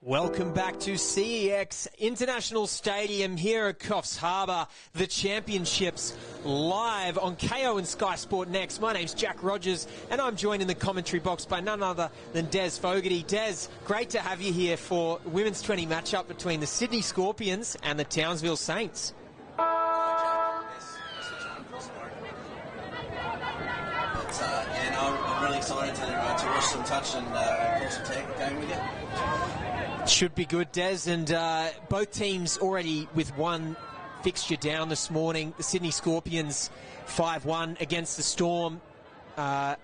Welcome back to CEX International Stadium here at Coffs Harbour. The championships live on KO and Sky Sport Next. My name's Jack Rogers and I'm joined in the commentary box by none other than Des Fogarty. Des, great to have you here for Women's 20 matchup between the Sydney Scorpions and the Townsville Saints. I'm really excited to watch some touch and call some game with you. Should be good, Des, and both teams already with one fixture down this morning. The Sydney Scorpions 5-1 against the Storm. That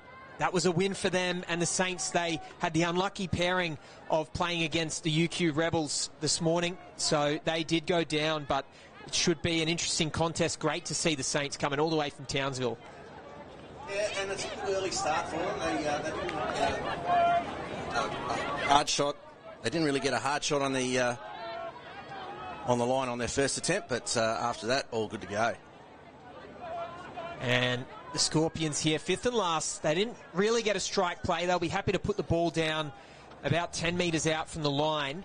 was a win for them, and the Saints, they had the unlucky pairing of playing against the UQ Rebels this morning, so they did go down, but it should be an interesting contest. Great to see the Saints coming all the way from Townsville. Yeah, and it's a good early start for them. They didn't get a hard shot. They didn't really get a hard shot on the line on their first attempt, but after that, all good to go. And the Scorpions here, fifth and last. They didn't really get a strike play. They'll be happy to put the ball down about 10 metres out from the line,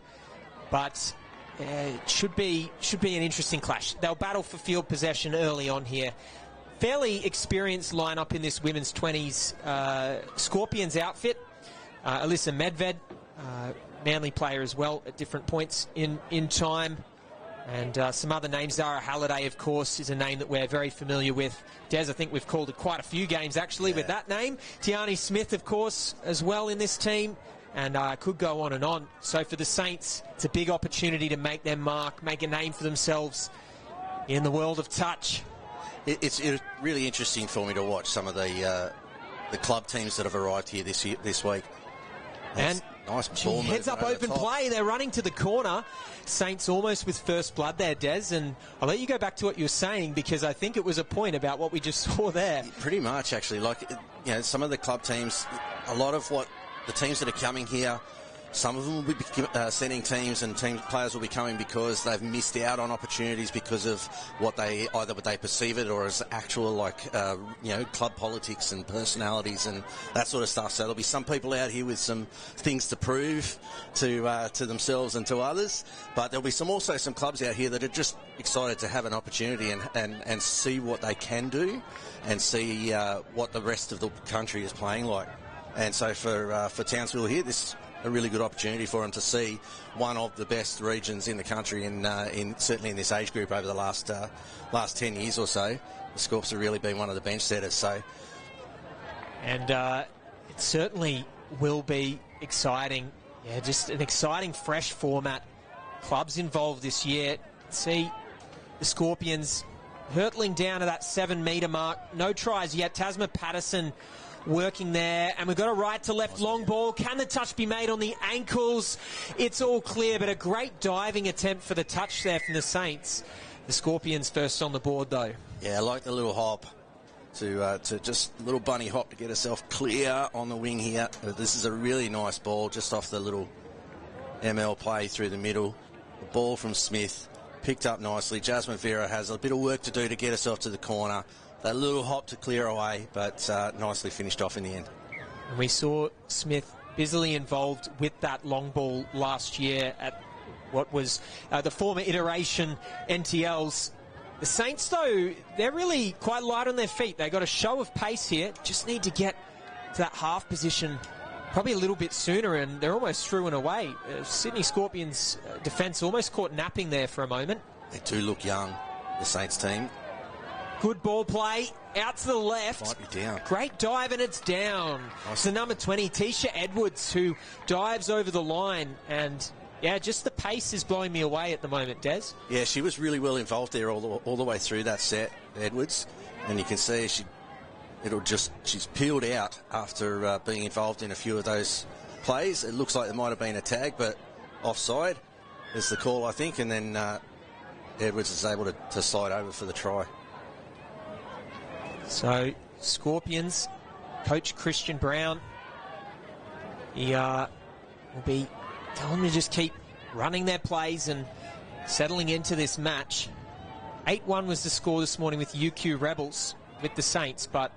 but it should be an interesting clash. They'll battle for field possession early on here. Fairly experienced lineup in this women's 20s Scorpions outfit. Alyssa Medved, Manly player as well at different points in time. And some other names. Zara Halliday, of course, is a name that we're very familiar with. Des, I think we've called it quite a few games, actually, with that name. Tiani Smith, of course, as well in this team. And could go on and on. So for the Saints, it's a big opportunity to make their mark, make a name for themselves in the world of touch. It's really interesting for me to watch some of the club teams that have arrived here this week. And nice ball heads up open play. They're running to the corner. Saints almost with first blood there, Des. And I'll let you go back to what you were saying because I think it was a point about what we just saw there. Pretty much, actually. Like, you know, some of the club teams, a lot of what the teams that are coming here, some of them will be sending teams and players will be coming because they've missed out on opportunities because of what they perceive it or as actual club politics and personalities and that sort of stuff. So there'll be some people out here with some things to prove to themselves and to others, but there'll be also some clubs out here that are just excited to have an opportunity and see what they can do and see what the rest of the country is playing like. And so for Townsville here, this is a really good opportunity for them to see one of the best regions in the country in certainly in this age group over the last 10 years or so. The Scorps have really been one of the bench setters. So, and it certainly will be exciting. Yeah, just an exciting, fresh format. Clubs involved this year. See the Scorpions hurtling down to that 7-metre mark. No tries yet. Tasma Patterson working there, and we've got a right to left long ball. Can the touch be made on the ankles? It's all clear, but a great diving attempt for the touch there from the Saints. The Scorpions first on the board, though. Yeah, I like the little hop to just a little bunny hop to get herself clear on the wing here. This is a really nice ball just off the little ML play through the middle. The ball from Smith picked up nicely. Jasmine Vera has a bit of work to do to get herself to the corner. That little hop to clear away, but nicely finished off in the end. And we saw Smith busily involved with that long ball last year at what was the former iteration NTLs. The Saints, though, they're really quite light on their feet. They got a show of pace here. Just need to get to that half position probably a little bit sooner, and they're almost through and away. Sydney Scorpions defence almost caught napping there for a moment. They do look young, the Saints team. Good ball play, out to the left. Might be down. Great dive, and it's down. Nice. It's the number 20, Tisha Edwards, who dives over the line. And, yeah, just the pace is blowing me away at the moment, Des. Yeah, she was really well involved there all the way through that set, Edwards. And you can see she's peeled out after being involved in a few of those plays. It looks like there might have been a tag, but offside is the call, I think. And then Edwards is able to slide over for the try. So, Scorpions, Coach Christian Brown, he will be telling them to just keep running their plays and settling into this match. 8-1 was the score this morning with UQ Rebels with the Saints, but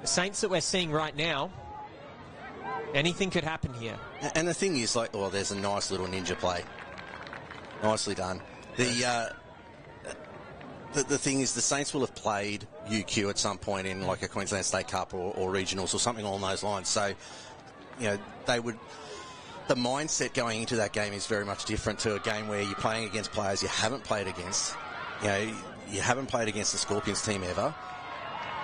the Saints that we're seeing right now, Anything could happen here. And the thing is, like, oh, there's a nice little ninja play. Nicely done. The thing is, the Saints will have played UQ at some point in like a Queensland State Cup or regionals or something along those lines. So, you know, they would. The mindset going into that game is very much different to a game where you're playing against players you haven't played against. You know, you haven't played against the Scorpions team ever.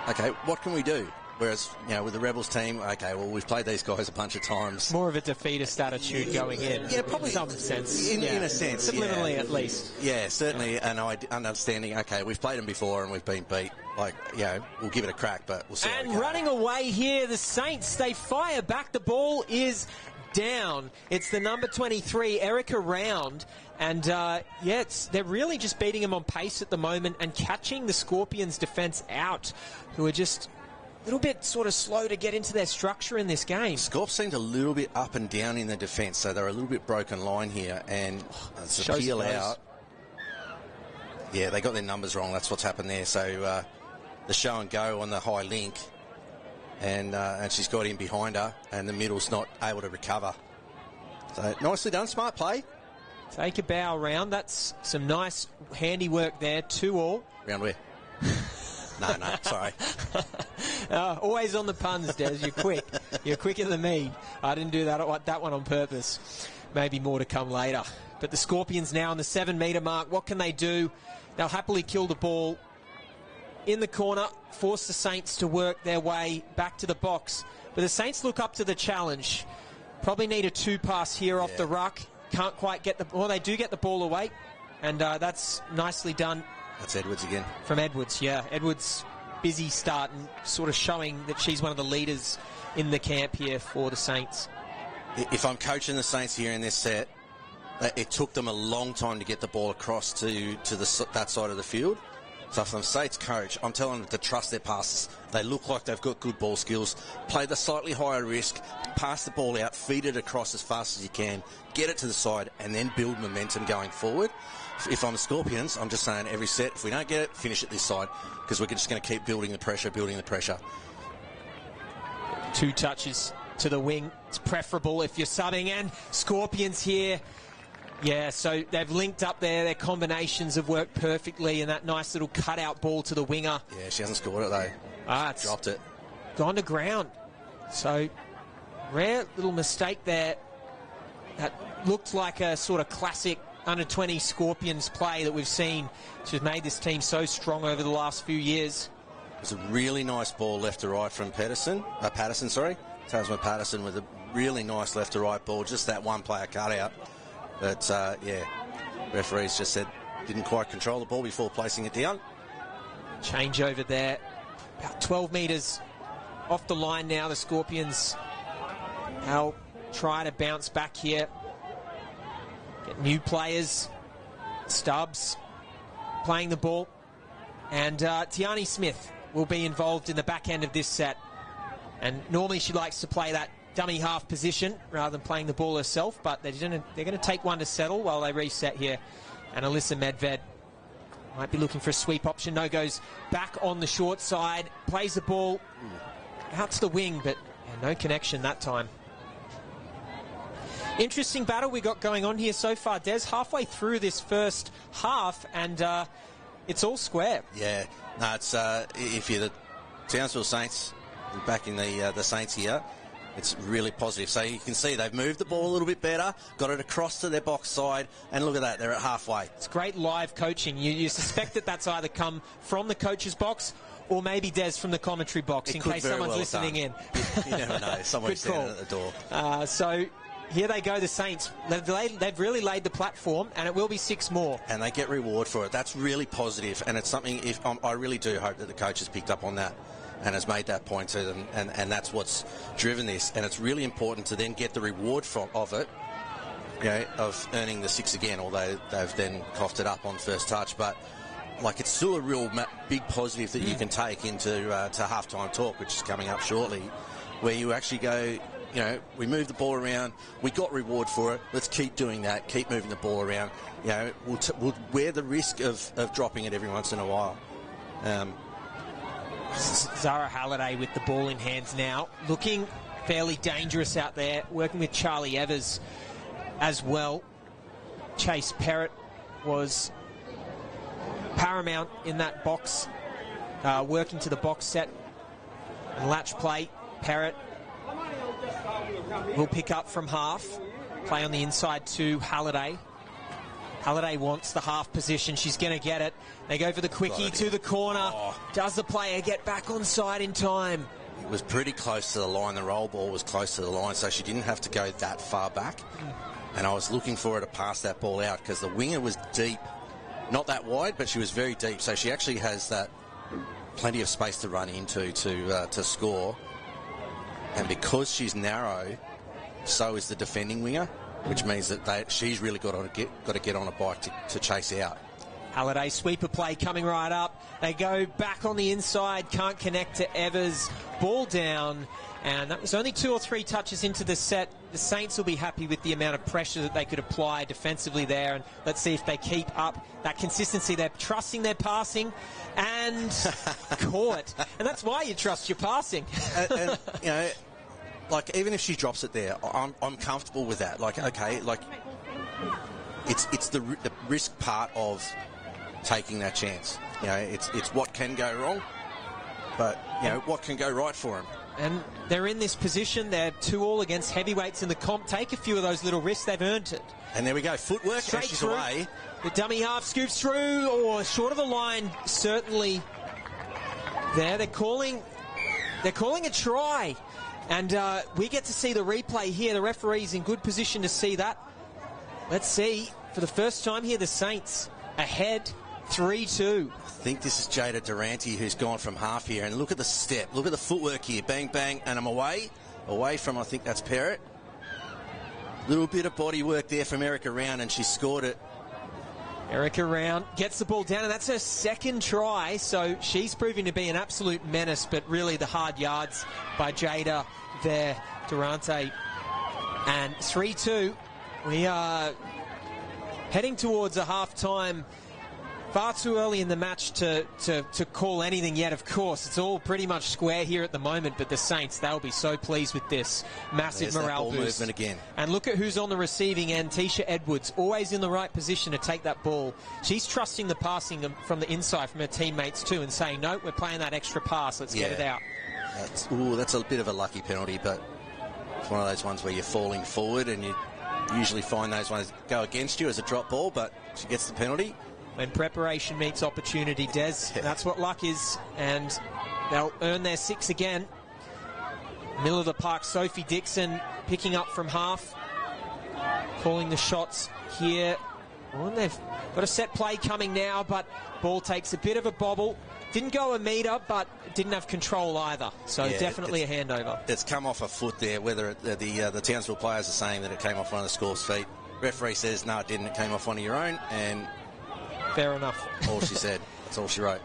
Okay, what can we do? Whereas, you know, with the Rebels team, okay, well, we've played these guys a bunch of times. More of a defeatist attitude going in. Yeah, probably. In some sense. In a sense. Subliminally, at least. Yeah, certainly an understanding, okay, we've played them before and we've been beat. Like, you know, we'll give it a crack, but we'll see how we go. And running away here, the Saints, they fire back. The ball is down. It's the number 23, Erica Round. And, they're really just beating them on pace at the moment and catching the Scorpions' defence out, who are just a little bit sort of slow to get into their structure in this game. Scorp seemed a little bit up and down in the defence, so they're a little bit broken line here. And it's a peel out. Yeah, they got their numbers wrong. That's what's happened there. So the show and go on the high link, and she's got in behind her, and the middle's not able to recover. So nicely done, smart play. Take a bow round. That's some nice handiwork there. 2-2. Round where? No, sorry. Always on the puns, Des. You're quick. You're quicker than me. I didn't do that one on purpose. Maybe more to come later. But the Scorpions now on the 7-metre mark. What can they do? They'll happily kill the ball in the corner, force the Saints to work their way back to the box. But the Saints look up to the challenge. Probably need a 2-pass here off the ruck. Can't quite get they do get the ball away. And that's nicely done. That's Edwards again. From Edwards, yeah. Edwards, busy start and sort of showing that she's one of the leaders in the camp here for the Saints. If I'm coaching the Saints here in this set, it took them a long time to get the ball across to that side of the field. So if I'm Saints coach, I'm telling them to trust their passes. They look like they've got good ball skills. Play the slightly higher risk, pass the ball out, feed it across as fast as you can, get it to the side, and then build momentum going forward. If I'm the Scorpions, I'm just saying every set, if we don't get it, finish it this side, because we're just going to keep building the pressure. 2 touches to the wing. It's preferable if you're subbing. And Scorpions here. Yeah, so they've linked up there. Their combinations have worked perfectly, and that nice little cutout ball to the winger. Yeah, she hasn't scored it, though. It's dropped it. Gone to ground. So, rare little mistake there. That looked like a sort of classic under-20 Scorpions play that we've seen, which has made this team so strong over the last few years. It's a really nice ball left to right from Patterson, Tasman Patterson with a really nice left to right ball, just that one player cut out. But, referees just said didn't quite control the ball before placing it down. Change over there. About 12 metres off the line now. The Scorpions, they'll try to bounce back here. Get new players. Stubbs playing the ball. And Tiani Smith will be involved in the back end of this set. And normally she likes to play that dummy half position rather than playing the ball herself, but they're going to take one to settle while they reset here. And Alyssa Medved might be looking for a sweep option. No, goes back on the short side, plays the ball out to the wing, but no connection that time. Interesting battle we got going on here so far, Des. Halfway through this first half, and it's all square. Yeah, no, it's if you're the Townsville Saints, back in the Saints here, it's really positive. So you can see they've moved the ball a little bit better, got it across to their box side, and look at that, they're at halfway. It's great live coaching. You suspect that that's either come from the coach's box or maybe Des from the commentary box, in case someone's listening in. You never know. Someone's standing at the door. So here they go, the Saints. They've really laid the platform, and it will be 6 more. And they get reward for it. That's really positive, and it's something. I really do hope that the coach has picked up on that and has made that point to them, and that's what's driven this. And it's really important to then get the reward of it, of earning the 6 again, although they've then coughed it up on first touch. But it's still a real big positive that you can take into to halftime talk, which is coming up shortly, where you actually go, we moved the ball around, we got reward for it, let's keep doing that, keep moving the ball around. We'll wear the risk of dropping it every once in a while. Zara Halliday with the ball in hands now, looking fairly dangerous out there, working with Charlie Evers as well. Chase Perrott was paramount in that box, working to the box set and latch play. Perrott will pick up from half, play on the inside to Halliday. Halliday wants the half position. She's going to get it. They go for the quickie to the corner. Does the player get back on side in time? It was pretty close to the line. The roll ball was close to the line, so she didn't have to go that far back. And I was looking for her to pass that ball out because the winger was deep. Not that wide, but she was very deep. So she actually has that plenty of space to run into to score. And because she's narrow, so is the defending winger, which means that she's really got to get on a bike to chase out. Halliday sweeper play coming right up. They go back on the inside, can't connect to Evers. Ball down, and that was only 2 or 3 touches into the set. The Saints will be happy with the amount of pressure that they could apply defensively there, and let's see if they keep up that consistency. They're trusting their passing and caught, and that's why you trust your passing. and you know, like even if she drops it there, I'm comfortable with that. Like, okay, like it's the risk part of taking that chance. You know, it's what can go wrong, but you know what can go right for them. And they're in this position. They're 2-2 against heavyweights in the comp. Take a few of those little risks. They've earned it. And there we go. Footwork. Straight she's through. Away. The dummy half scoops through, or short of the line. Certainly. There, they're calling a try, and we get to see the replay here. The referee's in good position to see that. Let's see. For the first time here, the Saints ahead 3-2. I think this is Jada Durante who's gone from half here. And look at the step. Look at the footwork here. Bang, bang. And I'm away. Away from, I think that's Perrott. Little bit of body work there from Erica Round, and she scored it. Erica Round gets the ball down, and that's her second try. So she's proving to be an absolute menace, but really the hard yards by Jada there. Durante. And 3-2. We are heading towards a half-time. Far too early in the match to call anything yet, of course. It's all pretty much square here at the moment, but the Saints, they'll be so pleased with this massive morale boost. Movement again. And look at who's on the receiving end. Tisha Edwards, always in the right position to take that ball. She's trusting the passing from the inside from her teammates too and saying, no, we're playing that extra pass. Let's get it out. That's a bit of a lucky penalty, but it's one of those ones where you're falling forward and you usually find those ones go against you as a drop ball, but she gets the penalty. When preparation meets opportunity, Des, that's what luck is, and they'll earn their 6 again. Middle of the park, Sophie Dixon picking up from half, calling the shots here. Well, they've got a set play coming now, but ball takes a bit of a bobble. Didn't go a metre, but didn't have control either. So definitely a handover. It's come off a foot there. Whether the Townsville players are saying that it came off one of the score's feet. Referee says, no, it didn't. It came off one of your own, and fair enough. All she said. That's all she wrote.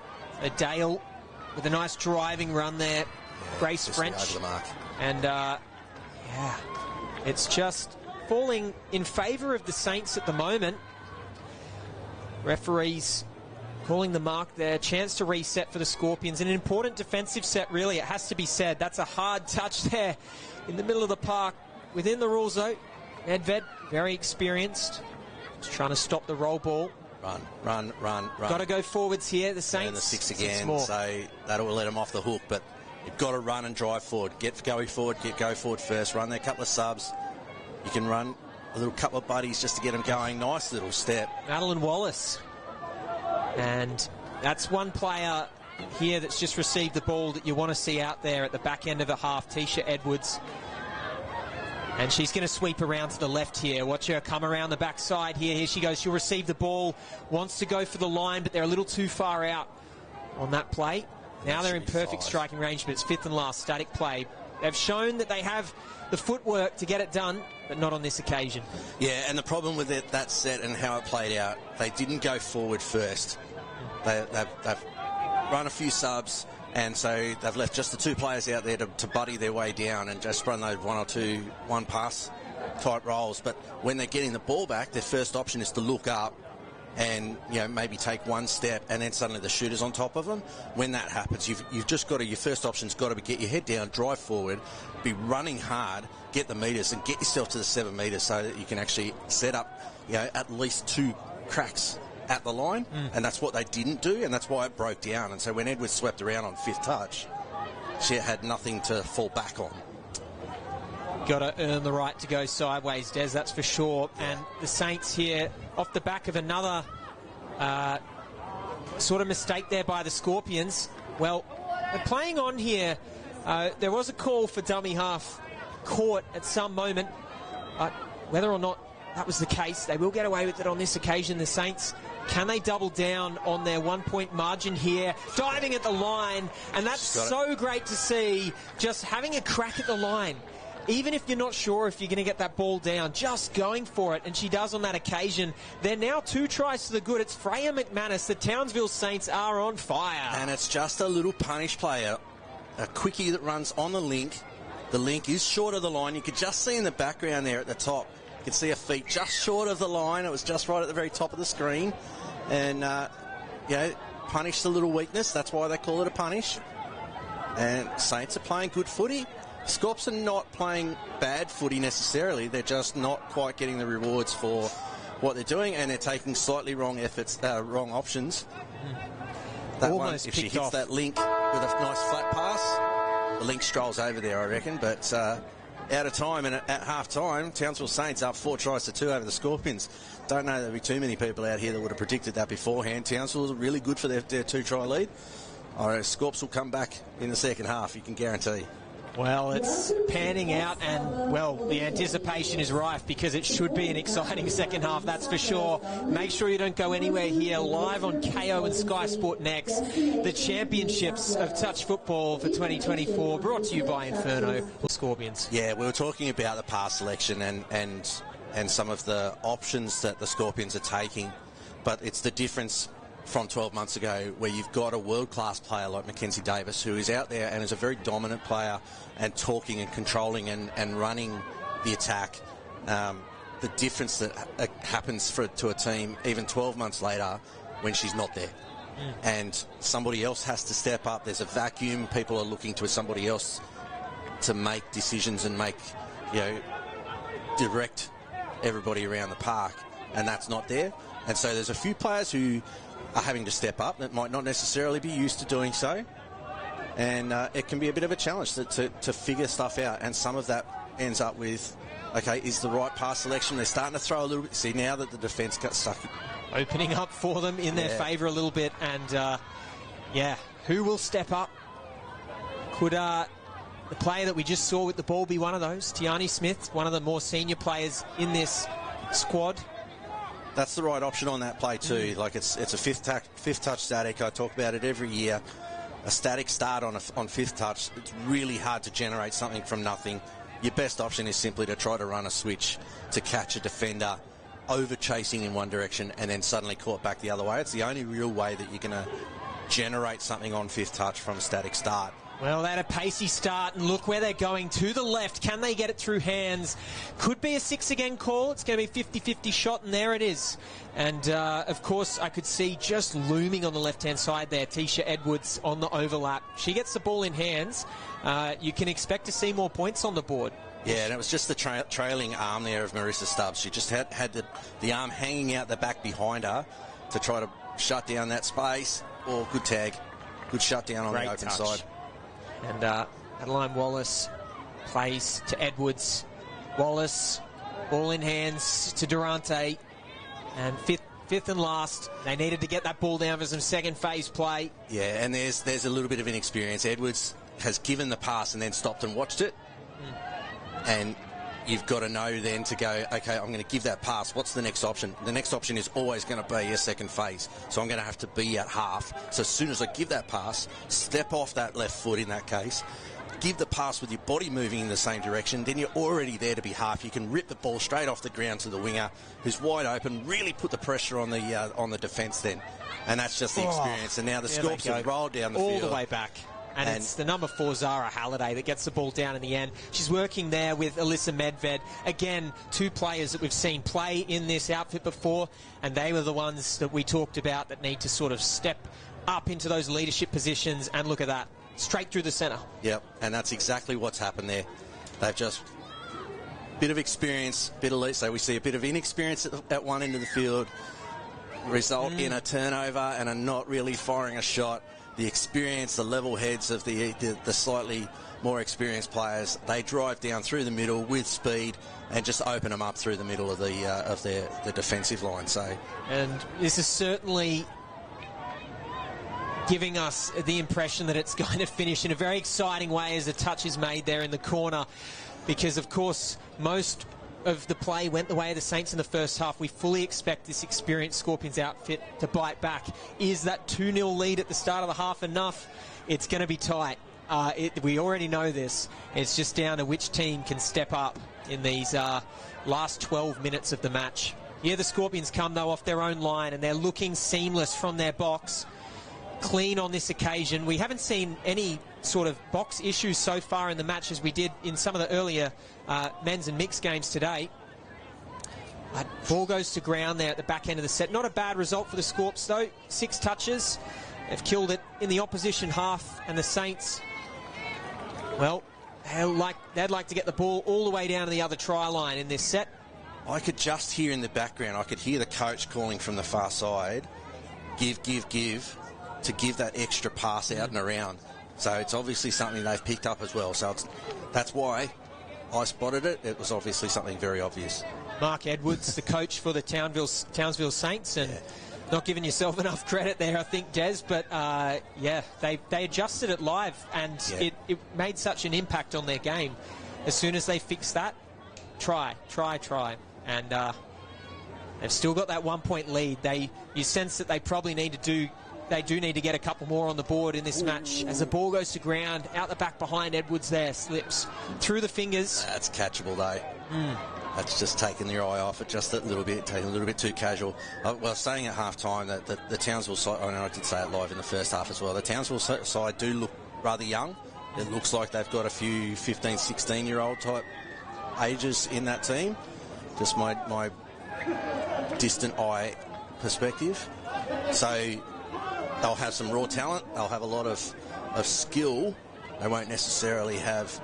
Dale with a nice driving run there. Grace French. Over the mark. And, it's just falling in favour of the Saints at the moment. Referees calling the mark there. Chance to reset for the Scorpions. An important defensive set, really. It has to be said. That's a hard touch there in the middle of the park. Within the rules, though. Nedved, very experienced. Just trying to stop the roll ball. Run. Got to go forwards here, the Saints. And the 6 again, so that'll let them off the hook. But you've got to run and drive forward. Go forward first. Run there, couple of subs. You can run a little couple of buddies just to get them going. Nice little step. Madeline Wallace. And that's one player here that's just received the ball that you want to see out there at the back end of the half, Tisha Edwards. And she's going to sweep around to the left here. Watch her come around the backside here. Here she goes. She'll receive the ball. Wants to go for the line, but they're a little too far out on that play. Now they're in perfect striking range, but it's 5th and last static play. They've shown that they have the footwork to get it done, but not on this occasion. Yeah, and the problem with that set and how it played out, they didn't go forward first. They've run a few subs, and so they've left just the 2 players out there to buddy their way down and just run those 1 or 2 one-pass type rolls. But when they're getting the ball back, their first option is to look up and maybe take one step, and then suddenly the shooter's on top of them. When that happens, you've just got to, your first option's got to be get your head down, drive forward, be running hard, get the meters, and get yourself to the 7 meters so that you can actually set up at least 2 cracks at the line. And that's what they didn't do, and that's why it broke down. And so when Edwards swept around on fifth touch, she had nothing to fall back on. Got to earn the right to go sideways, Des, that's for sure. And the Saints here, off the back of another sort of mistake there by the Scorpions. Well, they're playing on here. There was a call for dummy half court at some moment. Whether or not that was the case, they will get away with it on this occasion, the Saints. Can they double down on their 1-point margin here? Diving at the line, and that's so great to see, just having a crack at the line. Even if you're not sure if you're going to get that ball down, just going for it, and she does on that occasion. They're now 2 tries to the good. It's Freya McManus. The Townsville Saints are on fire. And it's just a little punish player, a quickie that runs on the link. The link is short of the line. You could just see in the background there at the top, you could see her feet just short of the line. It was just right at the very top of the screen. And, punish the little weakness. That's why they call it a punish. And Saints are playing good footy. Scorps are not playing bad footy necessarily. They're just not quite getting the rewards for what they're doing, and they're taking slightly wrong efforts, wrong options. That Almost one, if she hits off that link with a nice flat pass, the link strolls over there, I reckon. But out of time, and at half-time, Townsville Saints up 4 tries to 2 over the Scorpions. Don't know there'll be too many people out here that would have predicted that beforehand. Townsville was really good for their 2-try lead. Scorps will come back in the second half, you can guarantee. Well, it's panning out, and, well, the anticipation is rife because it should be an exciting second half, that's for sure. Make sure you don't go anywhere here. Live on KO and Sky Sport next, the Championships of Touch Football for 2024, brought to you by Inferno Scorpions. Yeah, we were talking about the pass selection and some of the options that the Scorpions are taking, but it's the difference from 12 months ago, where you've got a world-class player like Mackenzie Davis, who is out there and is a very dominant player and talking and controlling and running the attack. The difference that happens to a team even 12 months later when she's not there. And somebody else has to step up. There's a vacuum. People are looking to somebody else to make decisions and direct everybody around the park, and that's not there. And so there's a few players who are having to step up that might not necessarily be used to doing so, and it can be a bit of a challenge to figure stuff out, and some of that ends up with, okay, is the right pass selection? They're starting to throw a little bit. See, now that the defence got stuck, opening up for them in their favour a little bit, and who will step up? Could the player that we just saw with the ball be one of those? Tiani Smith, one of the more senior players in this squad. That's the right option on that play too. Like it's a fifth touch static. I talk about it every year. A static start on fifth touch. It's really hard to generate something from nothing. Your best option is simply to try to run a switch to catch a defender over chasing in one direction and then suddenly caught back the other way. It's the only real way that you're going to generate something on fifth touch from a static start. Well, they had a pacey start, and look where they're going, to the left. Can they get it through hands? Could be a 6 again call. It's going to be 50-50 shot, and there it is. And, of course, I could see just looming on the left-hand side there, Tisha Edwards on the overlap. She gets the ball in hands. You can expect to see more points on the board. Yeah, and it was just the trailing arm there of Marissa Stubbs. She just had the arm hanging out the back behind her to try to shut down that space. Oh, good tag. Good shutdown on the open side. And Adeline Wallace plays to Edwards. Wallace, ball in hands to Durante. And fifth and last, they needed to get that ball down for some second phase play. Yeah, and there's a little bit of inexperience. Edwards has given the pass and then stopped and watched it. And you've got to know then to go, okay, I'm going to give that pass. What's the next option? The next option is always going to be a second phase. So I'm going to have to be at half. So as soon as I give that pass, step off that left foot in that case, give the pass with your body moving in the same direction, then you're already there to be half. You can rip the ball straight off the ground to the winger who's wide open, really put the pressure on the defence then. And that's just the experience. And now the Scorps have rolled down the field. All the way back. And it's the number 4, Zara Halliday, that gets the ball down in the end. She's working there with Alyssa Medved. Again, 2 players that we've seen play in this outfit before, and they were the ones that we talked about that need to sort of step up into those leadership positions. And look at that, straight through the centre. Yep, and that's exactly what's happened there. They've just bit of experience, bit of lead. So we see a bit of inexperience at one end of the field result in a turnover and a not really firing a shot. The experience, the level heads of the slightly more experienced players, they drive down through the middle with speed and just open them up through the middle of the defensive line. So, and this is certainly giving us the impression that it's going to finish in a very exciting way as a touch is made there in the corner, because of course most of the play went the way of the Saints in the first half. We fully expect this experienced Scorpions outfit to bite back. Is that 2-0 lead at the start of the half enough? It's going to be tight. We already know this. It's just down to which team can step up in these last 12 minutes of the match. Here the Scorpions come, though, off their own line, and they're looking seamless from their box. Clean on this occasion. We haven't seen any sort of box issues so far in the match as we did in some of the earlier men's and mixed games today. Ball goes to ground there at the back end of the set. Not a bad result for the Scorps, though. 6 touches. They've killed it in the opposition half, and the Saints, well, they'd like to get the ball all the way down to the other try line in this set. I could just hear in the background, I could hear the coach calling from the far side, give, to give that extra pass out and around. So it's obviously something they've picked up as well. So that's why I spotted it. It was obviously something very obvious. Mark Edwards, the coach for the Townsville Saints, and not giving yourself enough credit there, I think, Des. But they adjusted it live, and it made such an impact on their game. As soon as they fixed that, try, and they've still got that 1-point lead. You sense that they probably need to do. They do need to get a couple more on the board in this match. As the ball goes to ground, out the back behind Edwards there, slips through the fingers. That's catchable, though. That's just taking your eye off it just a little bit, taking a little bit too casual. Well, saying at half-time that the Townsville side, I know I did say it live in the first half as well, the Townsville side do look rather young. It looks like they've got a few 15, 16-year-old type ages in that team. Just my distant eye perspective. So they'll have some raw talent. They'll have a lot of skill. They won't necessarily have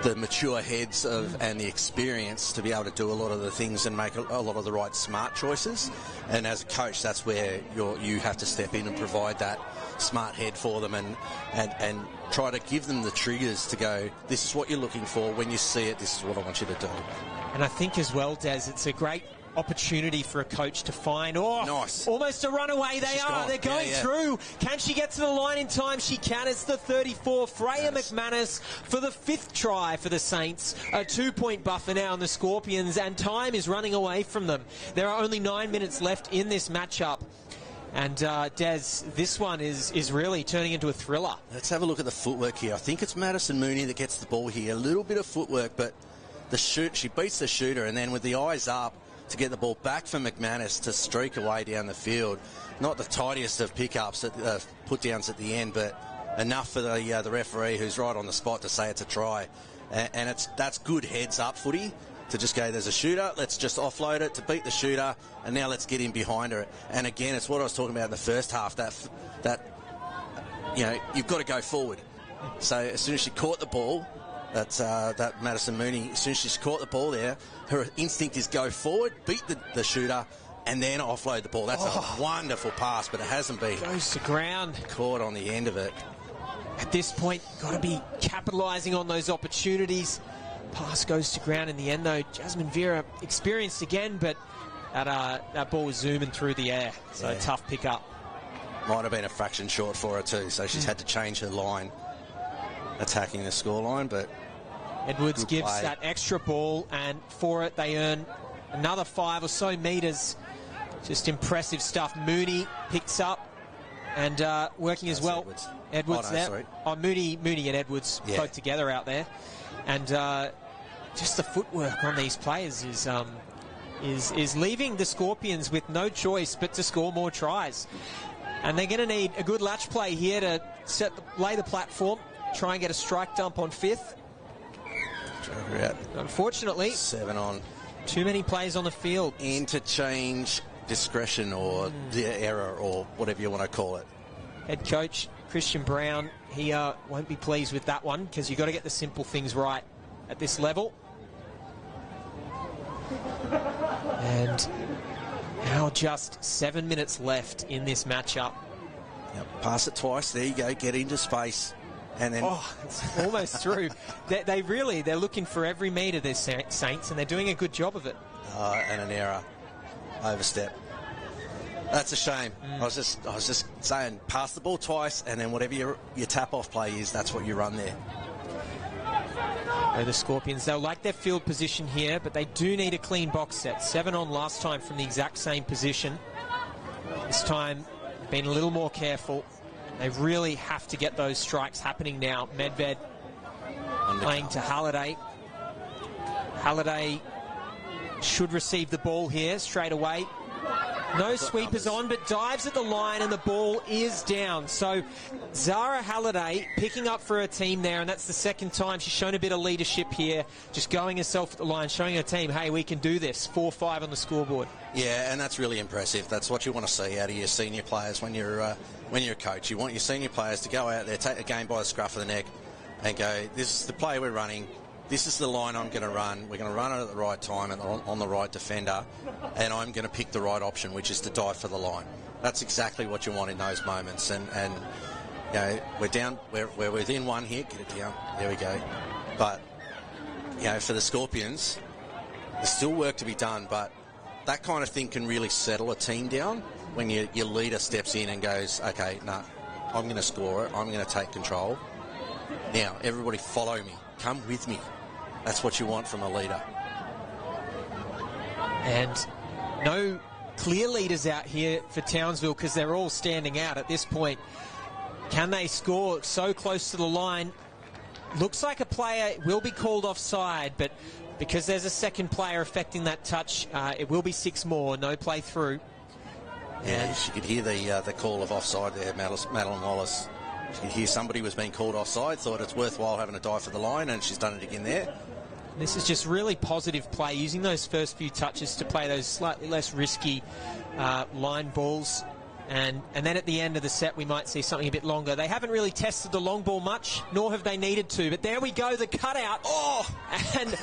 the mature heads and the experience to be able to do a lot of the things and make a lot of the right smart choices. And as a coach, that's where you have to step in and provide that smart head for them and try to give them the triggers to go, this is what you're looking for. When you see it, this is what I want you to do. And I think as well, Des, it's a great opportunity for a coach to find. Nice. Almost a runaway. They're going through. Can she get to the line in time? She can. It's the 34, Freya McManus, for the 5th try for the Saints. A 2-point buffer now on the Scorpions, and time is running away from them. There are only 9 minutes left in this matchup. And Des, this one is really turning into a thriller. Let's have a look at the footwork here. I think it's Madison Mooney that gets the ball here. A little bit of footwork, but she beats the shooter, and then with the eyes up, to get the ball back for McManus to streak away down the field. Not the tidiest of pickups, put downs at the end, but enough for the referee, who's right on the spot, to say it's a try. And that's good heads up footy to just go, there's a shooter, let's just offload it to beat the shooter, and now let's get in behind her. And again, it's what I was talking about in the first half, that you've got to go forward. So as soon as she caught the ball, that Madison Mooney, as soon as she's caught the ball there, her instinct is go forward, beat the shooter, and then offload the ball. That's a wonderful pass, but it hasn't been. Goes to ground. Caught on the end of it. At this point, got to be capitalising on those opportunities. Pass goes to ground in the end, though. Jasmine Vera experienced again, but that ball was zooming through the air. So a tough pick-up. Might have been a fraction short for her too, so she's had to change her line, attacking the scoreline, but Edwards gives that extra ball, and for it they earn another 5 or so metres. Just impressive stuff. Mooney picks up and working as well. Edwards there. Sorry. Mooney and Edwards both together out there. And just the footwork on these players is leaving the Scorpions with no choice but to score more tries. And they're going to need a good latch play here to lay the platform, try and get a strike dump on fifth. Unfortunately, 7 on. Too many players on the field. Interchange discretion or the error or whatever you want to call it. Head coach Christian Brown, he won't be pleased with that one because you've got to get the simple things right at this level. And now just 7 minutes left in this matchup. Yep, pass it twice. There you go. Get into space. And then it's almost through. They're looking for every metre, the Saints, and they're doing a good job of it. And an error. Overstep. That's a shame. I was just saying, pass the ball twice, and then whatever your tap-off play is, that's what you run there. The Scorpions, they'll like their field position here, but they do need a clean box set. 7 on last time from the exact same position. This time, been a little more careful. They really have to get those strikes happening now. Medved playing to Halliday. Halliday should receive the ball here straight away. No sweepers on, but dives at the line, and the ball is down. So Zara Halliday picking up for her team there, and that's the second time she's shown a bit of leadership here, just going herself at the line, showing her team, hey, we can do this. 4-5 on the scoreboard. Yeah, and that's really impressive. That's what you want to see out of your senior players when you're a coach. You want your senior players to go out there, take the game by the scruff of the neck, and go, this is the play we're running. This is the line I'm going to run. We're going to run it at the right time and on the right defender, and I'm going to pick the right option, which is to dive for the line. That's exactly what you want in those moments. And you know, we're down. We're within one here. Get it down. There we go. But you know, for the Scorpions, there's still work to be done. But that kind of thing can really settle a team down when your leader steps in and goes, okay, no, I'm going to score it. I'm going to take control. Now, everybody follow me. Come with me. That's what you want from a leader. And no clear leaders out here for Townsville because they're all standing out at this point. Can they score so close to the line? Looks like a player will be called offside, but because there's a second player affecting that touch, it will be 6 more, no play through. Yeah, you could hear the call of offside there, Madeline Wallace. You could hear somebody was being called offside, thought it's worthwhile having a dive for the line, and she's done it again there. This is just really positive play, using those first few touches to play those slightly less risky line balls. And then at the end of the set, we might see something a bit longer. They haven't really tested the long ball much, nor have they needed to. But there we go, the cutout. And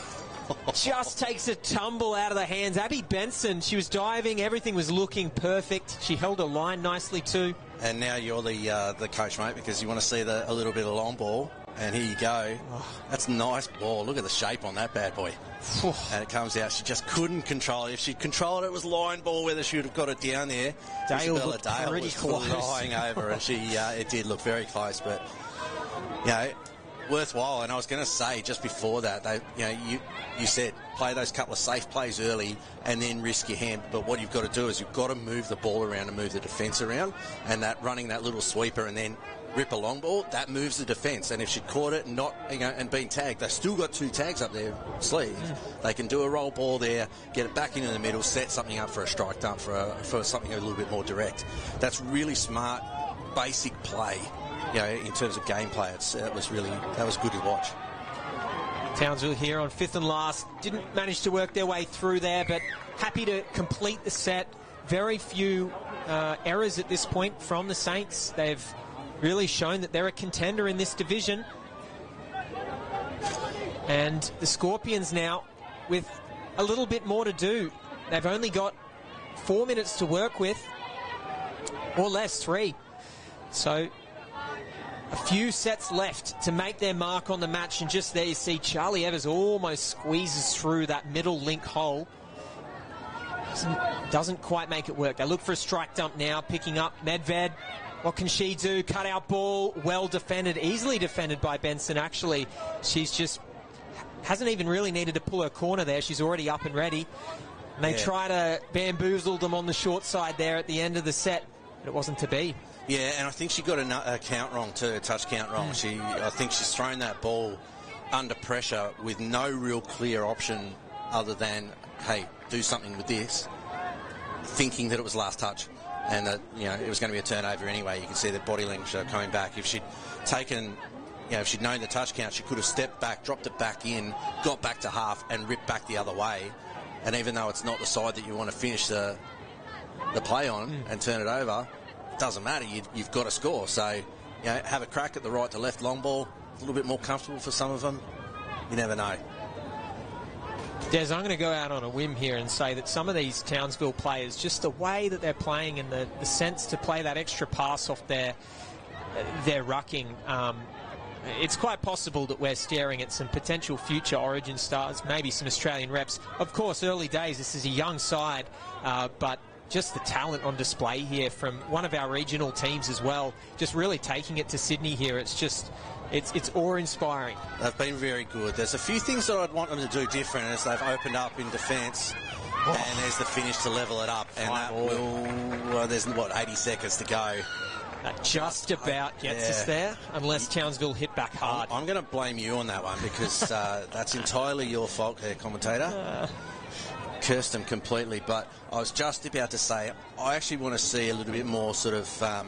just takes a tumble out of the hands. Abby Benson, she was diving. Everything was looking perfect. She held her line nicely too. And now you're the coach, mate, because you want to see a little bit of long ball. And here you go. That's a nice ball. Look at the shape on that bad boy. And it comes out. She just couldn't control it. If she'd controlled it, it was line ball, whether she would have got it down there. Dale was close. flying over, and it did look very close. But, you know, worthwhile. And I was going to say, just before that, you said play those couple of safe plays early and then risk your hand. But what you've got to do is you've got to move the ball around and move the defence around. And that running that little sweeper and then rip a long ball, that moves the defence. And if she'd caught it and not, and been tagged, they've still got 2 tags up their sleeve. They can do a roll ball there, get it back into the middle, set something up for a strike dump, for something a little bit more direct. That's really smart, basic play. You know, in terms of gameplay, that was good to watch. Townsville here on 5th and last. Didn't manage to work their way through there, but happy to complete the set. Very few errors at this point from the Saints. They've really shown that they're a contender in this division. And the Scorpions now with a little bit more to do. They've only got 4 minutes to work with, or less, 3. So a few sets left to make their mark on the match, and just there you see Charlie Evers almost squeezes through that middle link hole. Doesn't quite make it work. They look for a strike dump now, picking up Medved. What can she do? Cut out ball, well defended, easily defended by Benson actually. She's just hasn't even really needed to pull her corner there. She's already up and ready. And they try to bamboozle them on the short side there at the end of the set, but it wasn't to be. Yeah, and I think she got a count wrong too, a touch count wrong. I think she's thrown that ball under pressure with no real clear option other than, hey, do something with this, thinking that it was last touch. and that, you know, it was going to be a turnover anyway. You can see the body language coming back. If she'd taken, you know, if she'd known the touch count, she could have stepped back, dropped it back in, got back to half, and ripped back the other way. And even though it's not the side that you want to finish the play on and turn it over, it doesn't matter. You've got to score. So, you know, have a crack at the right to left long ball. A little bit more comfortable for some of them. You never know. Des, I'm going to go out on a whim here and say that some of these Townsville players, just the way that they're playing and the sense to play that extra pass off their rucking, it's quite possible that we're staring at some potential future Origin stars, maybe some Australian reps. Of course, early days, this is a young side, but just the talent on display here from one of our regional teams as well, just really taking it to Sydney here. It's just, it's awe-inspiring. They've been very good. There's a few things that I'd want them to do different as they've opened up in defence. And there's the finish to level it up. And that will, there's, 80 seconds to go. That just about gets us there, unless Townsville hit back hard. I'm going to blame you on that one because that's entirely your fault here, commentator. Cursed them completely, but I was just about to say I actually want to see a little bit more sort of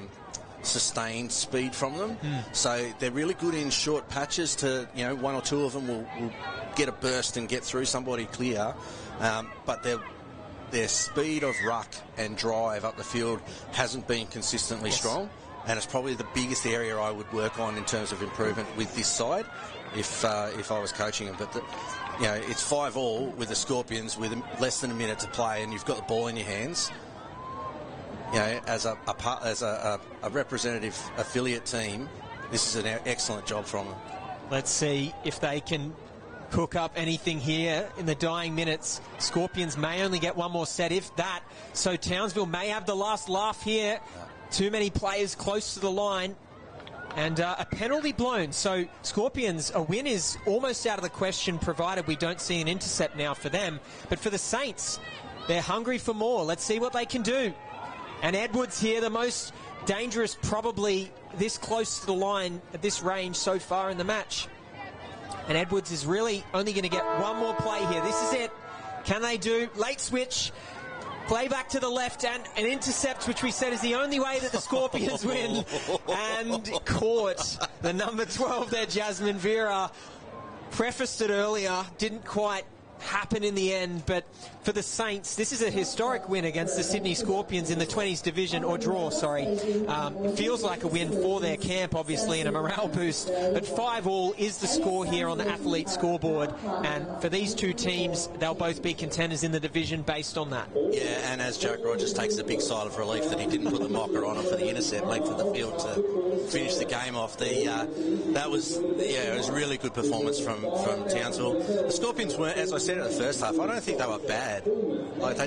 sustained speed from them. So they're really good in short patches to, you know, one or two of them will get a burst and get through somebody clear, but their speed of ruck and drive up the field hasn't been consistently strong, and it's probably the biggest area I would work on in terms of improvement with this side if I was coaching them. But you know, it's 5-5 with the Scorpions with less than a minute to play, and you've got the ball in your hands. You know, as a representative affiliate team, this is an excellent job from them. Let's see if they can cook up anything here in the dying minutes. Scorpions may only get one more set, if that. So Townsville may have the last laugh here. Too many players close to the line. And a penalty blown. So Scorpions, a win is almost out of the question, provided we don't see an intercept now for them. But for the Saints, they're hungry for more. Let's see what they can do. And Edwards here, the most dangerous, probably this close to the line at this range so far in the match. And Edwards is really only going to get one more play here. This is it. Can they do? Late switch. Play back to the left and an intercept, which we said is the only way that the Scorpions win. And caught the number 12 there, Jasmine Vera. Prefaced it earlier. Didn't quite happen in the end, but for the Saints, this is a historic win against the Sydney Scorpions in the 20s division, or draw, sorry. It feels like a win for their camp, obviously, and a morale boost, but 5-5 is the score here on the athlete scoreboard, and for these two teams, they'll both be contenders in the division based on that. Yeah, and as Jack Rogers takes a big sigh of relief that he didn't put the mocker on it for the intercept length of the field to finish the game off. That was, it was a really good performance from Townsville. The Scorpions weren't, as I said in the first half, I don't think they were bad. Like, they